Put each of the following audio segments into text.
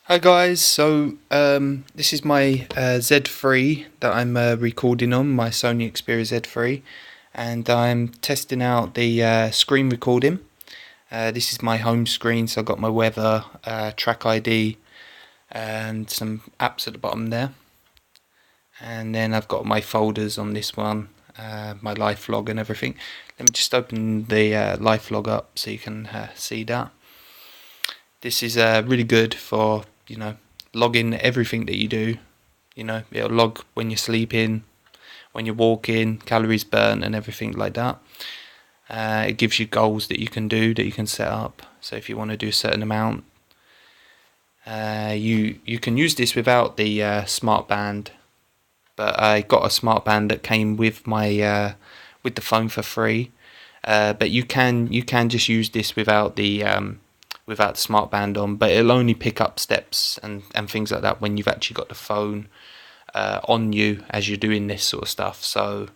Hi guys, this is my Z3 that I'm recording on, my Sony Xperia Z3, and I'm testing out the screen recording. This is my home screen, so I've got my weather, track ID, and some apps at the bottom there. And then I've got my folders on this one, my Lifelog and everything. Let me just open the Lifelog up so you can see that. This is really good for, logging everything that you do. It'll log when you're sleeping, when you're walking, calories burnt, and everything like that. It gives you goals that you can do, that you can set up. So if you want to do a certain amount, you can use this without the smart band. But I got a smart band that came with my with the phone for free. But you can just use this without the smart band on, but it'll only pick up steps and things like that when you've actually got the phone on you as you're doing this sort of stuff. So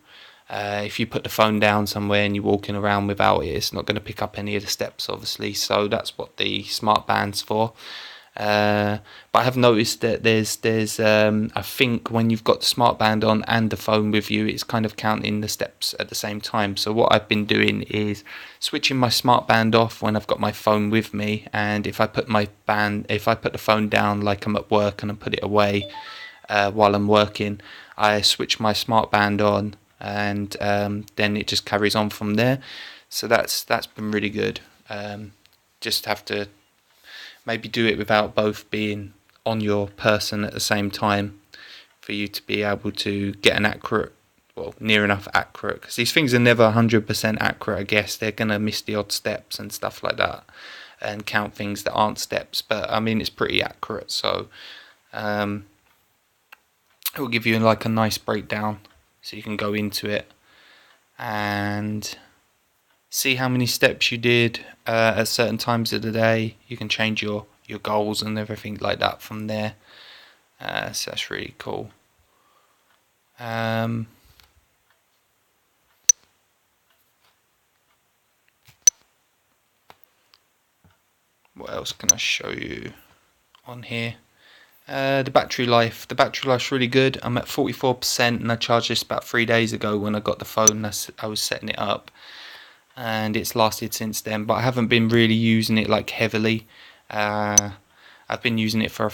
if you put the phone down somewhere and you're walking around without it, it's not going to pick up any of the steps, obviously. So that's what the smart band's for. But I have noticed that there's I think when you've got the smart band on and the phone with you, it's kind of counting the steps at the same time. So what I've been doing is switching my smart band off when I've got my phone with me, and if I put the phone down, like I'm at work and I put it away while I'm working, I switch my smart band on, and then it just carries on from there. So that's been really good. Just have to maybe do it without both being on your person at the same time for you to be able to get an accurate, well, near enough accurate, because these things are never 100% accurate. I guess they're going to miss the odd steps and stuff like that and count things that aren't steps, but I mean it's pretty accurate. So um, it will give you like a nice breakdown so you can go into it and see how many steps you did at certain times of the day. You can change your goals and everything like that from there. So that's really cool. Um, what else can I show you on here? The battery life. The battery life's really good. I'm at 44%, and I charged this about 3 days ago when I got the phone. I was setting it up, and it's lasted since then. But I haven't been really using it like heavily. I've been using it for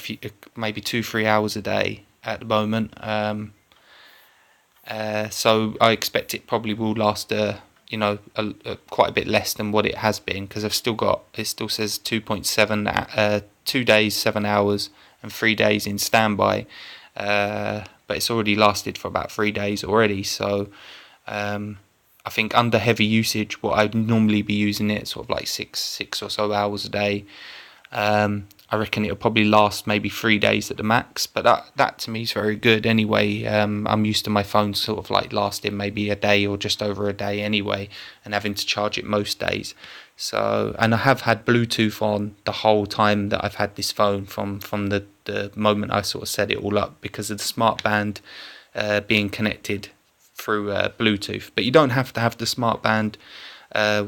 maybe 2-3 hours a day at the moment. So I expect it probably will last quite a bit less than what it has been, because it still says 2.7 2 days 7 hours and 3 days in standby, but it's already lasted for about 3 days already. So I think under heavy usage, what I'd normally be using it sort of like six or so hours a day, I reckon it'll probably last maybe 3 days at the max, but that to me is very good anyway. I'm used to my phone sort of like lasting maybe a day or just over a day anyway, and having to charge it most days. So, and I have had Bluetooth on the whole time that I've had this phone from the moment I sort of set it all up, because of the smart band being connected through Bluetooth. But you don't have to have the smart band uh,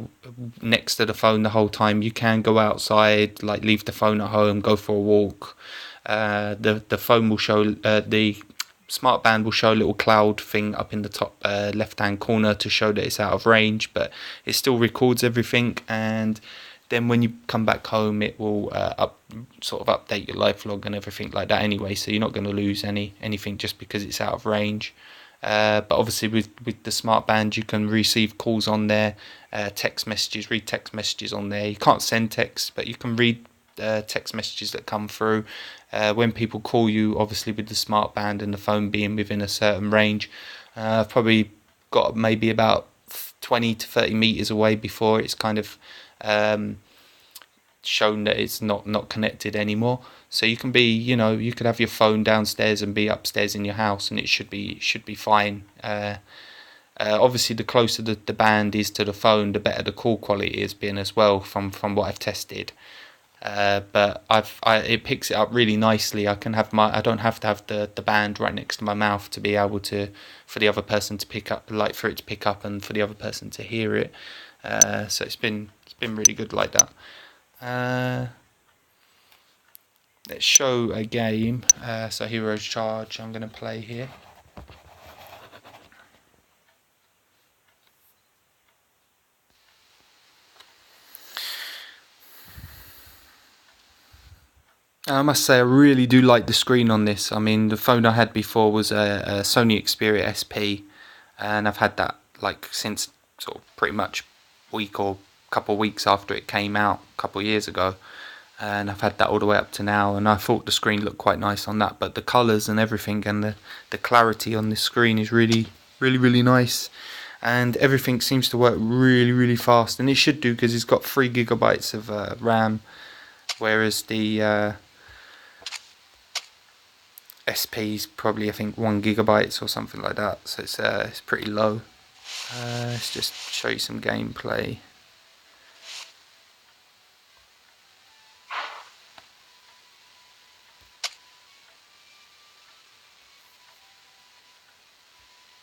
next to the phone the whole time. You can go outside, like leave the phone at home, go for a walk. The phone will show the smart band will show a little cloud thing up in the top left hand corner to show that it's out of range, but it still records everything. And then when you come back home, it will sort of update your life log and everything like that anyway, so you're not going to lose anything just because it's out of range. But obviously with the smart band, you can receive calls on there, text messages, read text messages on there. You can't send text, but you can read text messages that come through. When people call you, obviously with the smart band and the phone being within a certain range, I've probably got maybe about 20 to 30 meters away before it's kind of shown that it's not connected anymore. So you can be, you could have your phone downstairs and be upstairs in your house, and it should be fine. Obviously, the closer the band is to the phone, the better the call quality has been as well, from what I've tested. But it picks it up really nicely. I don't have to have the band right next to my mouth to be able to, for the other person to pick up, like for it to pick up and for the other person to hear it. So it's been really good like that. Uh, let's show a game. So Heroes Charge, I'm going to play here. I must say I really do like the screen on this. I mean, the phone I had before was a Sony Xperia SP, and I've had that like since sort of pretty much week or couple of weeks after it came out a couple of years ago, and I've had that all the way up to now, and I thought the screen looked quite nice on that, but the colours and everything and the clarity on this screen is really nice, and everything seems to work really fast, and it should do because it's got 3 gigabytes of RAM, whereas the SP's probably I think 1 gigabytes or something like that, so it's pretty low. Let's just show you some gameplay.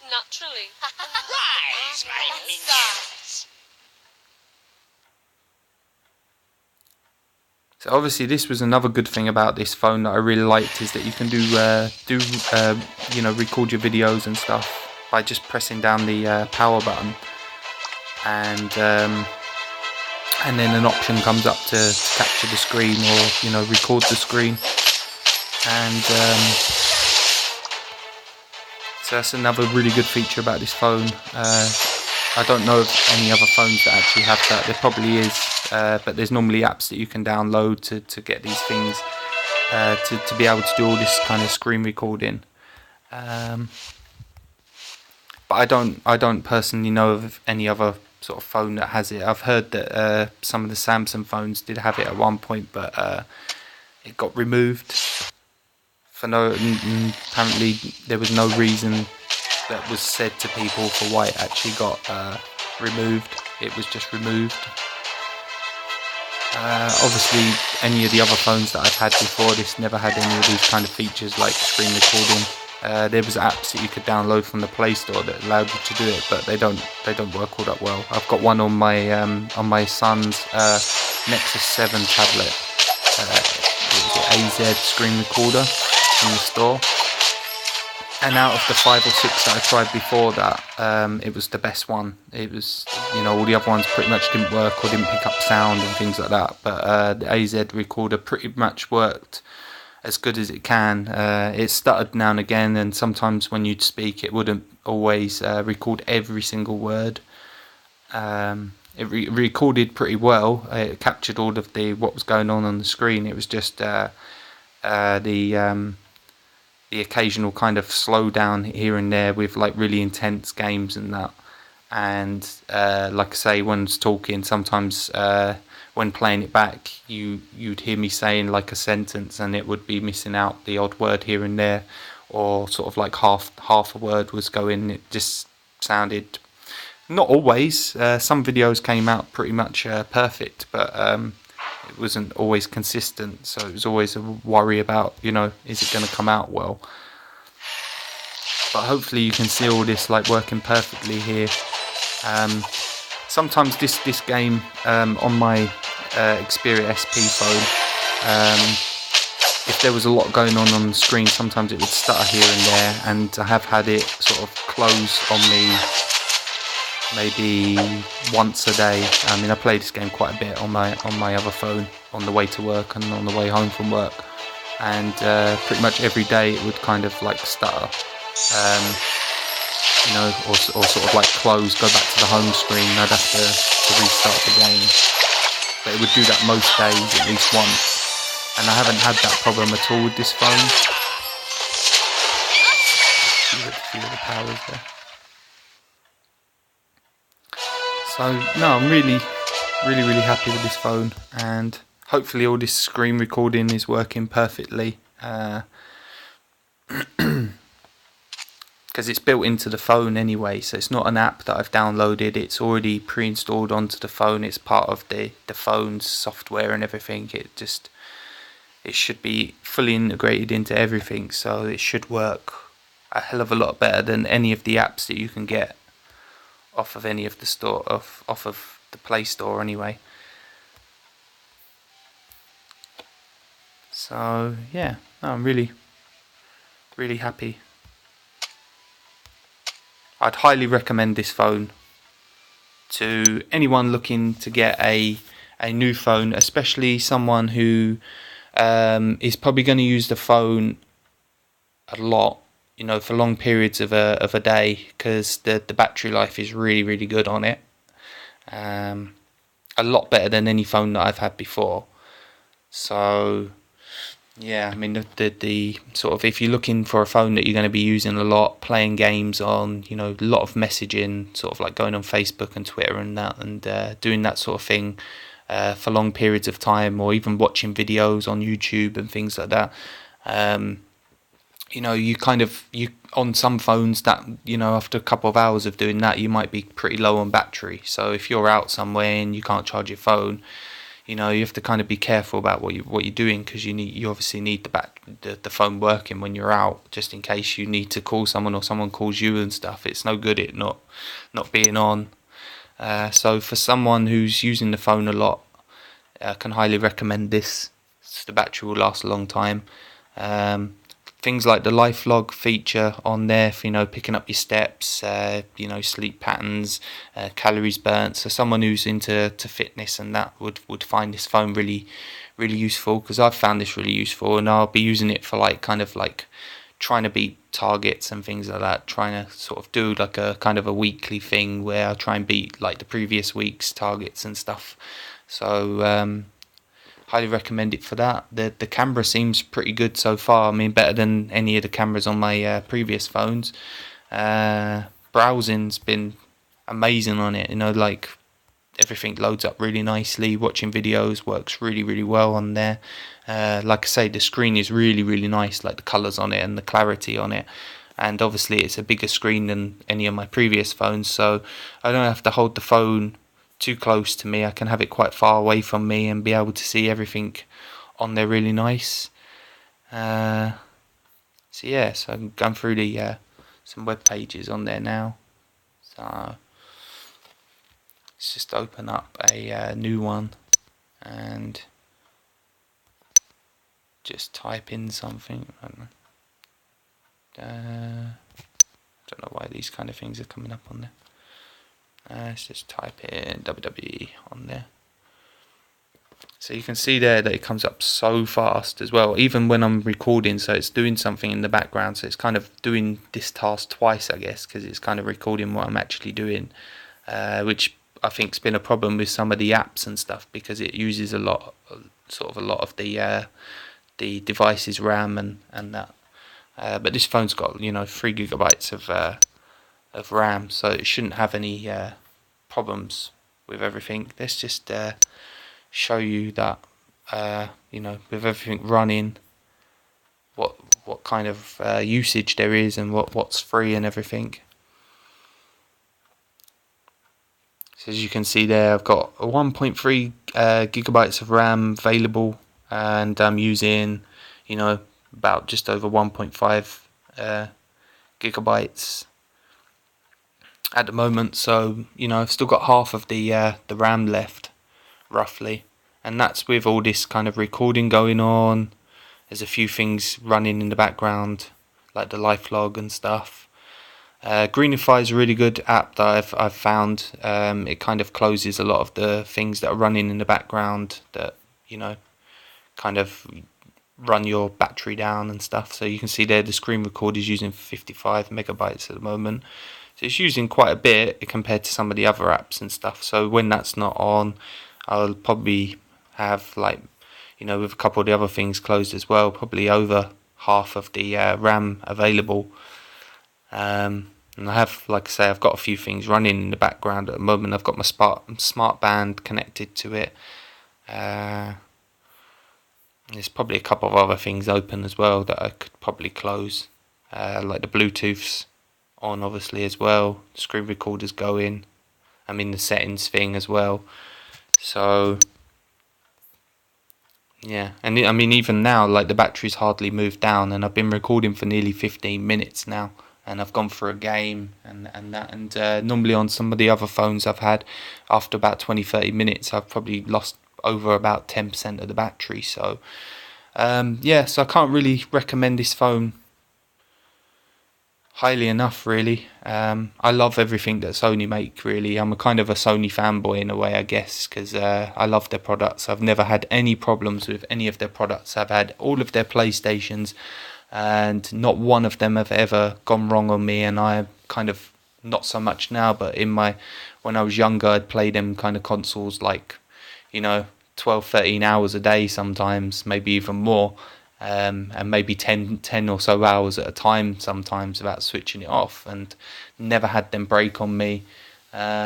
Naturally. Rise, my minions. So obviously this was another good thing about this phone that I really liked, is that you can do you know, record your videos and stuff by just pressing down the power button, and then an option comes up to capture the screen or, you know, record the screen, and so that's another really good feature about this phone. I don't know of any other phones that actually have that. There probably is, but there's normally apps that you can download to get these things, to be able to do all this kind of screen recording. But I don't personally know of any other sort of phone that has it. I've heard that some of the Samsung phones did have it at one point, but it got removed for apparently there was no reason that was said to people for why it actually got removed. It was just removed. Obviously any of the other phones that I've had before this never had any of these kind of features like screen recording. There was apps that you could download from the Play Store that allowed you to do it, but they don't work all that well. I've got one on my son's Nexus 7 tablet. It was an AZ screen recorder from the store, and out of the 5 or 6 that I tried before that, it was the best one. It was, you know, all the other ones pretty much didn't work or didn't pick up sound and things like that, but the AZ recorder pretty much worked as good as it can. It stuttered now and again, and sometimes when you'd speak it wouldn't always record every single word. It recorded pretty well. It captured all of what was going on the screen. It was just the occasional kind of slowdown here and there with like really intense games and that. And like I say, when I was talking, sometimes when playing it back, you'd hear me saying like a sentence and it would be missing out the odd word here and there, or sort of like half a word was going. It just sounded, not always, some videos came out pretty much perfect, but it wasn't always consistent, so it was always a worry about, you know, is it going to come out well. But hopefully you can see all this like working perfectly here. Sometimes this game on my Xperia SP phone, if there was a lot going on the screen, sometimes it would stutter here and there, and I have had it sort of close on me maybe once a day. I mean, I play this game quite a bit on my other phone on the way to work and on the way home from work, and pretty much every day it would kind of like stutter, you know, or sort of like close, go back to the home screen. I'd have to restart the game, but it would do that most days at least once, and I haven't had that problem at all with this phone. See the powers there. So no, I'm really happy with this phone, and hopefully all this screen recording is working perfectly, because it's built into the phone anyway, so it's not an app that I've downloaded. It's already pre-installed onto the phone. It's part of the phone's software and everything. It should be fully integrated into everything, so it should work a hell of a lot better than any of the apps that you can get off of any of the store, off of the Play Store anyway. So yeah, I'm really happy. I'd highly recommend this phone to anyone looking to get a new phone, especially someone who is probably going to use the phone a lot, for long periods of a day, because the battery life is really good on it. A lot better than any phone that I've had before. So yeah, I mean the sort of, if you're looking for a phone that you're going to be using a lot, playing games on, a lot of messaging, sort of like going on Facebook and Twitter and that, and doing that sort of thing for long periods of time, or even watching videos on YouTube and things like that. You on some phones that, after a couple of hours of doing that, you might be pretty low on battery. So if you're out somewhere and you can't charge your phone, you have to kind of be careful about what you're doing, because you obviously need the phone working when you're out, just in case you need to call someone or someone calls you and stuff. It's no good it not being on. So for someone who's using the phone a lot, I can highly recommend this. The battery will last a long time. Things like the Lifelog feature on there for, picking up your steps, sleep patterns, calories burnt. So someone who's into fitness and that would find this phone really useful, because I've found this really useful, and I'll be using it for kind of trying to beat targets and things like that, trying to sort of do like a kind of a weekly thing where I try and beat like the previous week's targets and stuff. So highly recommend it for that. The camera seems pretty good so far. I mean, better than any of the cameras on my previous phones. Browsing's been amazing on it. Like everything loads up really nicely. Watching videos works really well on there. Like I say, the screen is really nice. Like the colours on it and the clarity on it. And obviously it's a bigger screen than any of my previous phones, so I don't have to hold the phone too close to me. I can have it quite far away from me and be able to see everything on there really nice. So I'm going through the some web pages on there now. So let's just open up a new one and just type in something. I don't know why these kind of things are coming up on there. Let's just type in WWE on there. So you can see there that it comes up so fast as well, even when I'm recording. So it's doing something in the background, so it's kind of doing this task twice, I guess, because it's kind of recording what I'm actually doing, which I think's been a problem with some of the apps and stuff, because it uses a lot of the device's RAM and that. But this phone's got 3 gigabytes of RAM, so it shouldn't have any problems with everything. Let's just show you that with everything running, what kind of usage there is, and what's free and everything. So as you can see there, I've got a 1.3 gigabytes of RAM available, and I'm using about just over 1.5 gigabytes at the moment. So I've still got half of the RAM left, roughly, and that's with all this kind of recording going on. There's a few things running in the background, like the Lifelog and stuff. Greenify is a really good app that I've found. It kind of closes a lot of the things that are running in the background that kind of run your battery down and stuff. So you can see there the screen record is using 55 megabytes at the moment. So it's using quite a bit compared to some of the other apps and stuff. So when that's not on, I'll probably have with a couple of the other things closed as well, probably over half of the RAM available. And I have, like I say, I've got a few things running in the background at the moment. I've got my smart band connected to it. There's probably a couple of other things open as well that I could probably close, like the Bluetooth's on obviously as well. The screen recorder's going. I'm in the settings thing as well. So yeah, and I mean even now, like the battery's hardly moved down, and I've been recording for nearly 15 minutes now, and I've gone for a game and that, and normally on some of the other phones I've had, after about 20-30 minutes I've probably lost over about 10% of the battery. So Yeah, so I can't really recommend this phone highly enough, really. I love everything that Sony make, really. I'm a kind of a Sony fanboy in a way, I guess, because I love their products. I've never had any problems with any of their products. I've had all of their PlayStations, and not one of them have ever gone wrong on me. And I kind of, not so much now, but when I was younger, I'd play them kind of consoles like, 12, 13 hours a day sometimes, maybe even more. And maybe 10 or so hours at a time sometimes without switching it off, and never had them break on me.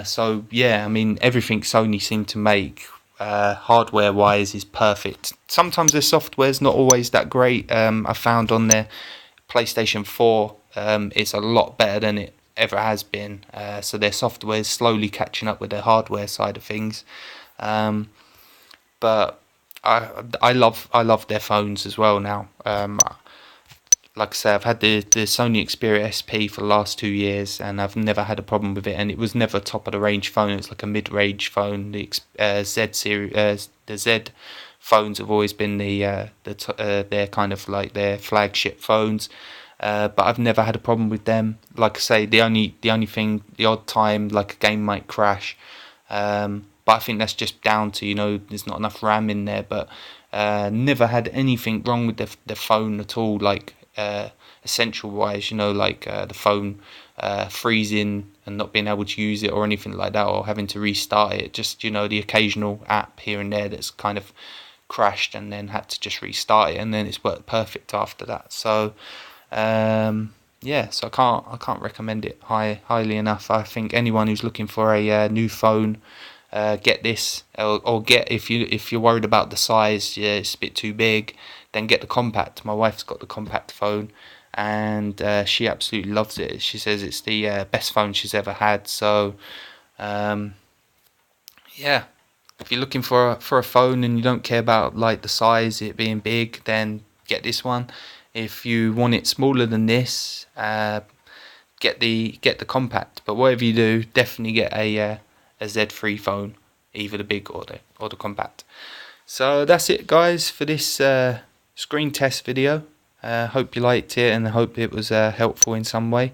So yeah, I mean, everything Sony seem to make hardware wise is perfect. Sometimes their software's not always that great. I found on their PlayStation 4 it's a lot better than it ever has been. So their software is slowly catching up with their hardware side of things. But I love their phones as well now. Like I say, I've had the Sony Xperia SP for the last 2 years, and I've never had a problem with it. And it was never top of the range phone. It's like a mid range phone. The Z series, the Z phones have always been their kind of like their flagship phones. But I've never had a problem with them. Like I say, the only thing, the odd time like a game might crash. But I think that's just down to, there's not enough RAM in there. But never had anything wrong with the phone at all, like essential wise, like the phone freezing and not being able to use it or anything like that, or having to restart it. Just, the occasional app here and there that's kind of crashed and then had to just restart it, and then it's worked perfect after that. So yeah, so I can't recommend it highly enough. I think anyone who's looking for a new phone, get this, or get, if you're worried about the size, yeah, it's a bit too big, then get the compact. My wife's got the compact phone, and she absolutely loves it. She says it's the best phone she's ever had. So yeah, if you're looking for a phone and you don't care about like the size, it being big, then get this one. If you want it smaller than this, get the compact. But whatever you do, definitely get a Z3 phone, either the big or the compact. So that's it, guys, for this screen test video. Hope you liked it, and I hope it was helpful in some way.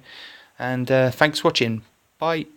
And thanks for watching. Bye.